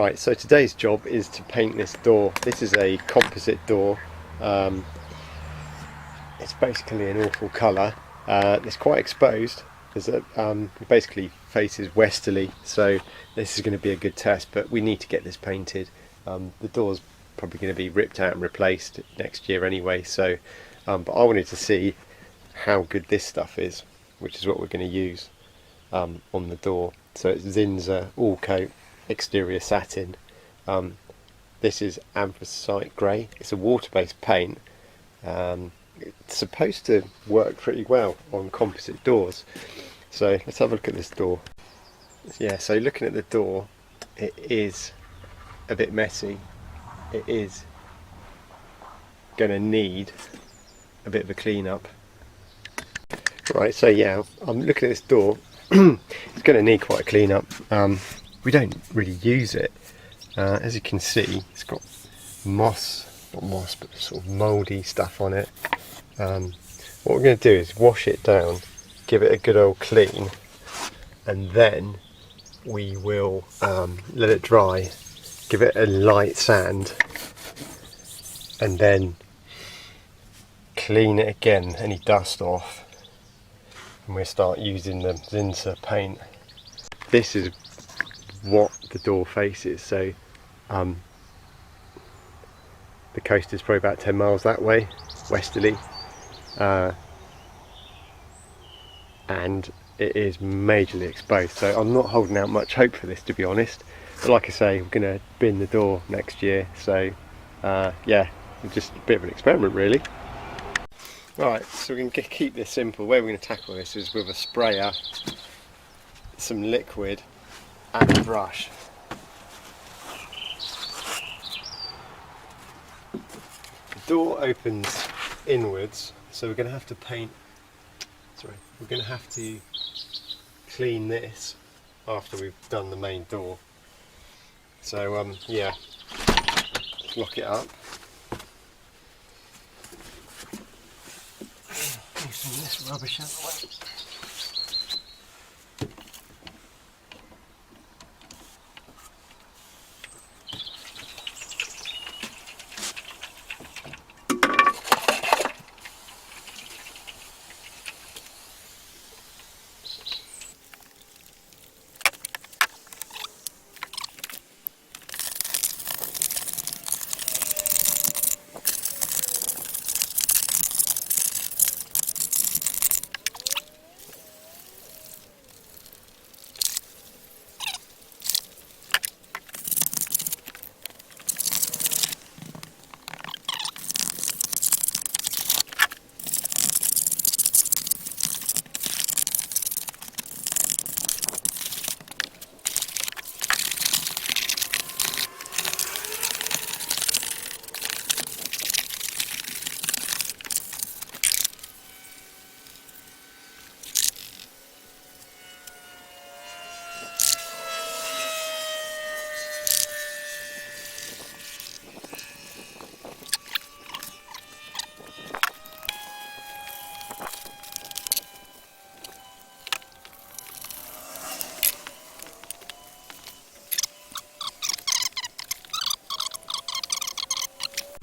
Right, so today's job is to paint this door. This is a composite door. It's basically an awful colour. It's quite exposed. It basically faces westerly, so this is going to be a good test, but we need to get this painted. The door's probably going to be ripped out and replaced next year anyway, so but I wanted to see how good this stuff is, which is what we're going to use on the door. So it's Zinsser AllCoat exterior satin. This is anthracite grey. It's a water-based paint. It's supposed to work pretty well on composite doors. So let's have a look at this door. Yeah, so looking at the door, it is a bit messy. It is going to need a bit of a clean up. Right, so yeah, I'm looking at this door. It's going to need quite a clean up. We don't really use it. As you can see, it's got moss, not moss, but sort of mouldy stuff on it. What we're going to do is wash it down, give it a good old clean, and then we will let it dry, give it a light sand, and then clean it again, any dust off, and we'll start using the Zinsser paint. This is what the door faces, so the coast is probably about 10 miles that way, westerly, and it is majorly exposed, so I'm not holding out much hope for this, to be honest. But like I say, we're going to bin the door next year, so yeah, just a bit of an experiment really. Right, so we're going to keep this simple. The way we're going to tackle this is with a sprayer, some liquid and a brush. The door opens inwards, so we're going to have to we're going to have to clean this after we've done the main door. So yeah, lock it up. Move some of this rubbish out of the way.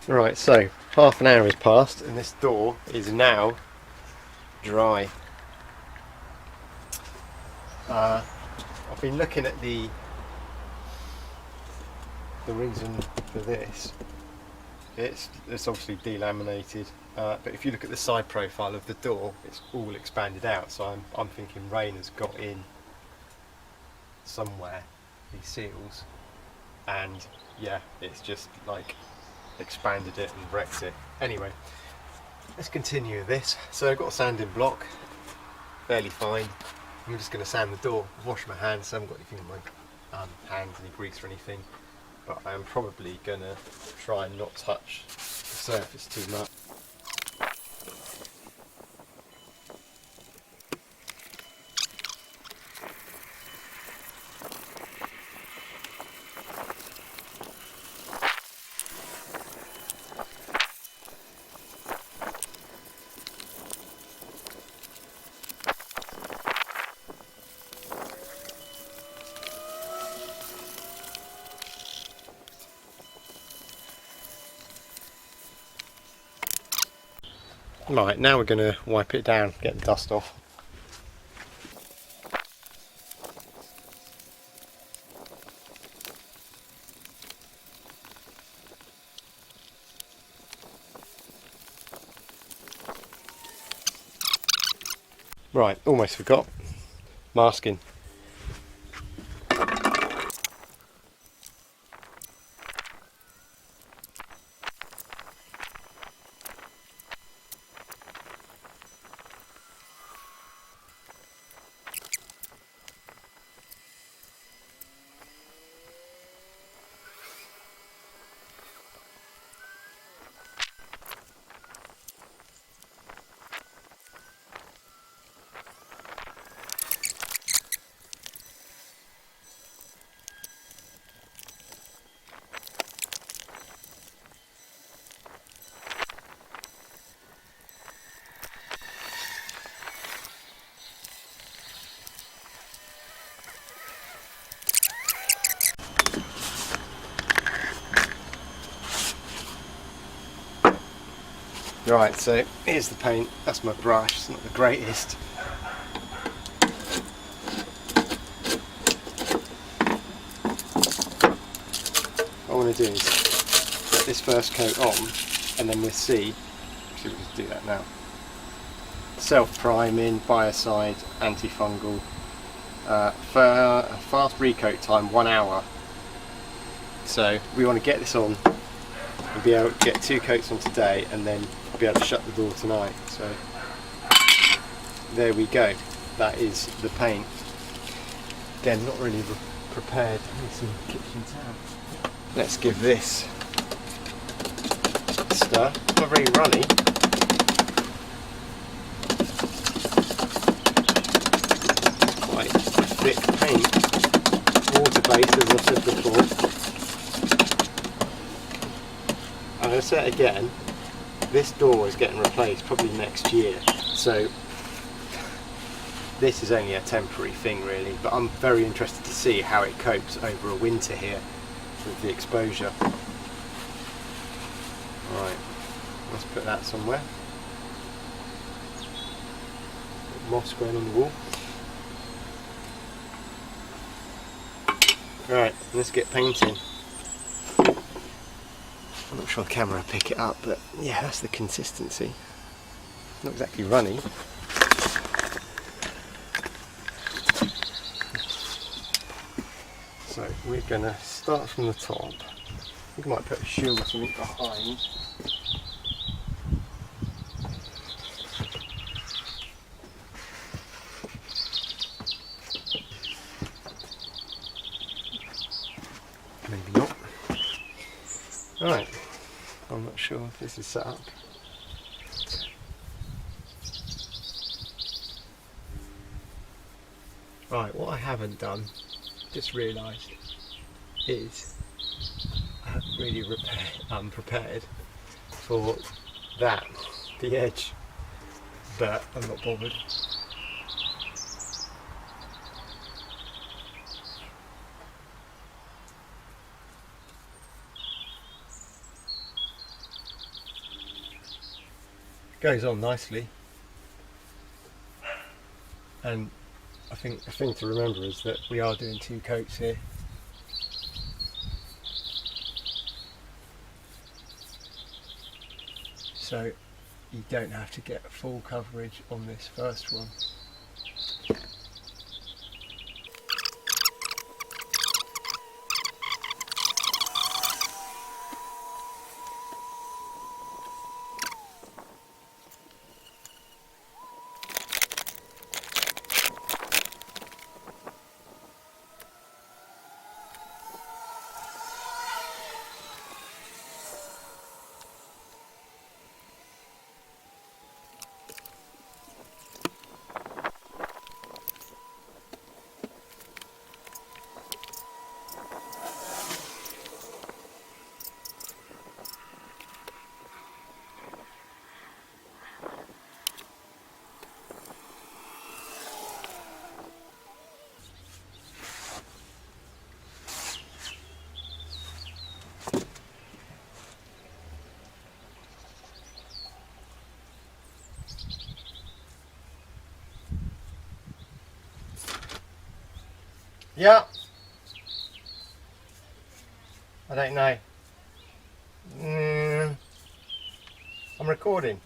Right, so half an hour has passed and this door is now dry. I've been looking at the reason for this. It's obviously delaminated, but if you look at the side profile of the door, it's all expanded out, so I'm thinking rain has got in somewhere, these seals, and yeah, it's just like expanded it and wrecked it. Anyway, let's continue with this. So I've got a sanding block, fairly fine. I'm just going to sand the door, wash my hands, so I haven't got anything in my hands, any grease or anything, but I am probably going to try and not touch the surface too much. Right, now we're going to wipe it down, get the dust off. Right, almost forgot. Masking. Right, so here's the paint. That's my brush. It's not the greatest. What I want to do is get this first coat on, and then we'll see. Actually, we can do that now. Self-priming, biocide, antifungal. For a fast recoat time, 1 hour. So we want to get this on and be able to get 2 coats on today, and then be able to shut the door tonight. So there we go. That is the paint. Again, not really prepared. I need some kitchen towels. Let's give this a stir. Not very runny. Quite thick paint. Water-based, as I've said before. I'm going to say it again. This door is getting replaced probably next year, so this is only a temporary thing really, but I'm very interested to see how it copes over a winter here with the exposure. Right, let's put that somewhere. Moss growing on the wall. Right, let's get painting. I'm not sure the camera will pick it up, but yeah, that's the consistency. Not exactly runny. So we're going to start from the top. I think I might put a shield or something behind. Maybe not. Right, I'm not sure if this is set up. Right, what I haven't done, just realised, is I haven't really prepared for that, the edge, but I'm not bothered. Goes on nicely, and I think the thing to remember is that we are doing 2 coats here. So you don't have to get full coverage on this first one. Yeah. I don't know. I'm recording.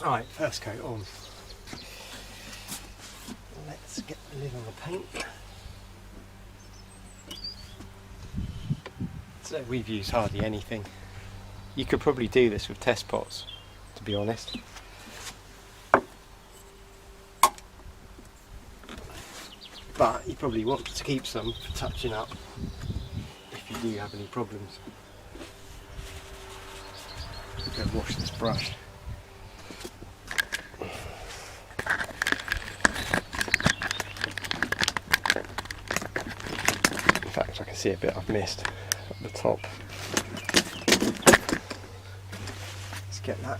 Alright, first coat on. Let's get the lid on the paint. So we've used hardly anything. You could probably do this with test pots, to be honest. but you probably want to keep some for touching up if you do have any problems. I'll go wash this brush. In fact, I can see a bit I've missed at the top. Let's get that.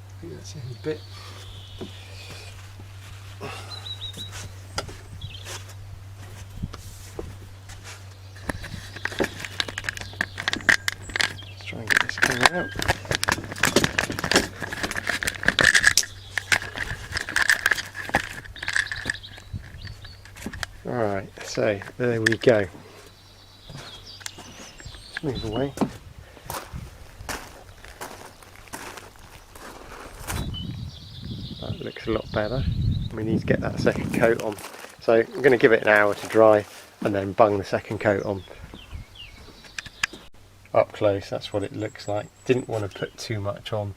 I think that's the only bit. Let's try and get this coming out. Alright, so there we go. Let's move away. That looks a lot better. We need to get that second coat on. So I'm going to give it an hour to dry and then bung the second coat on. Up close, that's what it looks like. Didn't want to put too much on,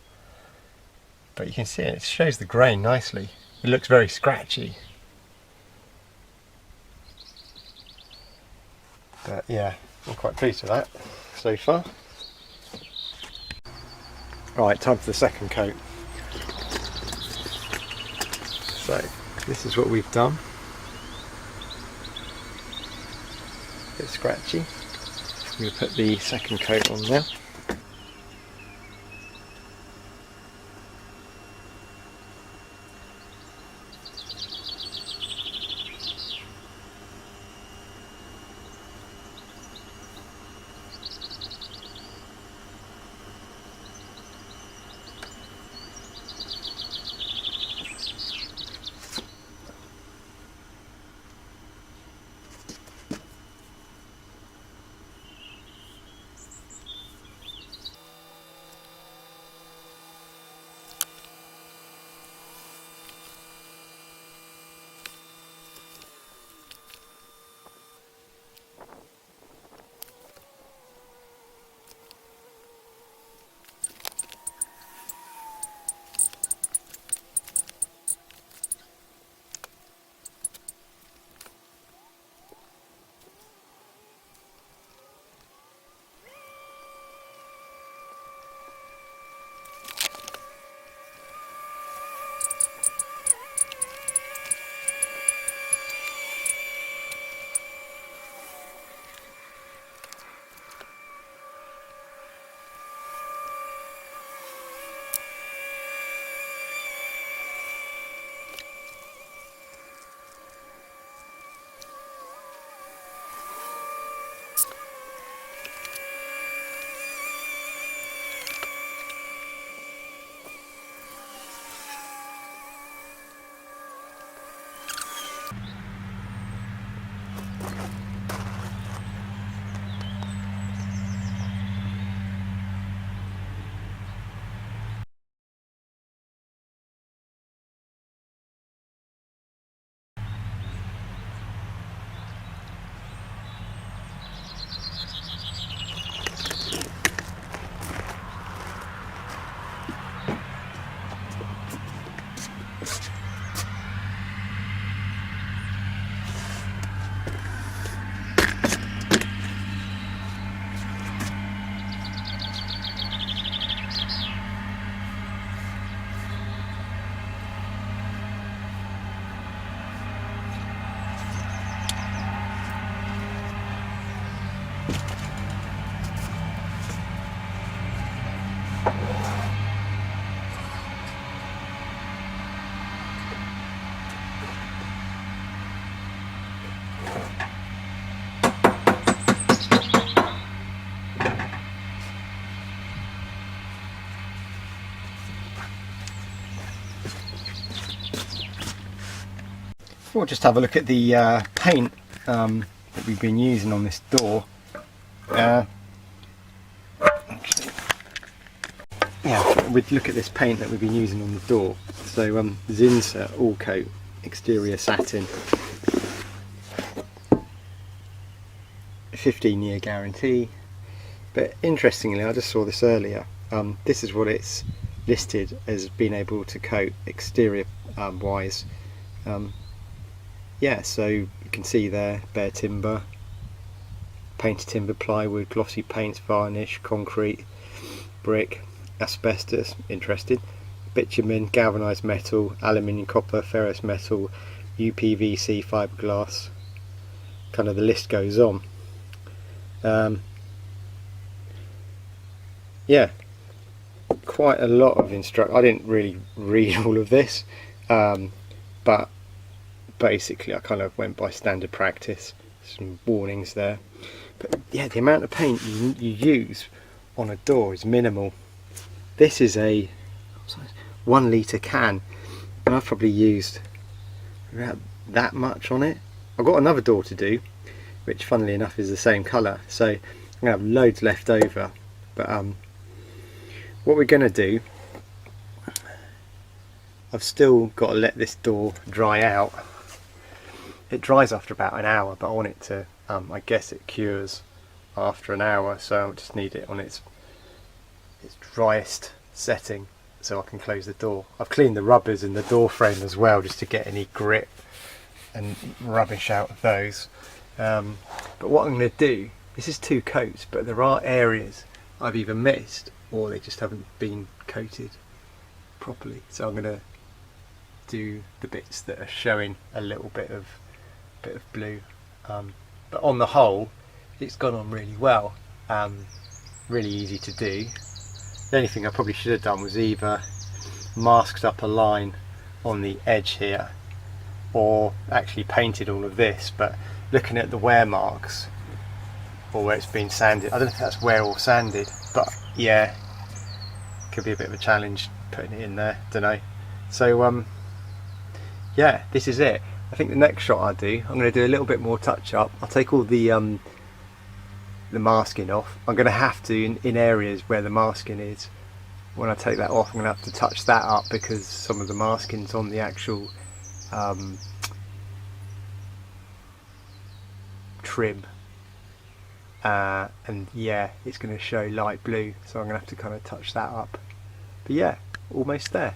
but you can see it shows the grain nicely. It looks very scratchy. But yeah, I'm quite pleased with that so far. Right, time for the second coat. So this is what we've done. A bit scratchy. I'm going to put the second coat on now. We'll just have a look at the paint that we've been using on this door. We'd look at this paint that we've been using on the door. So Zinsser AllCoat exterior satin, 15-year guarantee. But interestingly, I just saw this earlier. This is what it's listed as being able to coat exterior wise. Yeah, so you can see there bare timber, painted timber, plywood, glossy paints, varnish, concrete, brick, asbestos, interesting, bitumen, galvanised metal, aluminium, copper, ferrous metal, UPVC, fiberglass. Kind of the list goes on. Yeah, quite a lot of I didn't really read all of this, but basically I kind of went by standard practice. Some warnings there, but yeah, the amount of paint you use on a door is minimal. This is a 1 litre can, and I've probably used about that much on it. I've got another door to do, which funnily enough is the same colour, so I'm going to have loads left over. But what we're going to do, I've still got to let this door dry out. It dries after about an hour, but I want it to, I guess it cures after an hour, so I just need it on its driest setting so I can close the door. I've cleaned the rubbers in the door frame as well, just to get any grit and rubbish out of those. But what I'm going to do, this is 2 coats, but there are areas I've either missed or they just haven't been coated properly, so I'm going to do the bits that are showing a little bit of blue, but on the whole it's gone on really well. Really easy to do. The only thing I probably should have done was either masked up a line on the edge here or actually painted all of this, but looking at the wear marks or where it's been sanded, I don't know if that's wear or sanded, but yeah, could be a bit of a challenge putting it in there, don't know. So yeah, this is it. I think the next shot I do, I'm going to do a little bit more touch up. I'll take all the masking off. I'm going to have to, in areas where the masking is, when I take that off, I'm going to have to touch that up because some of the masking's on the actual trim, and yeah, it's going to show light blue, so I'm going to have to kind of touch that up. But yeah, almost there.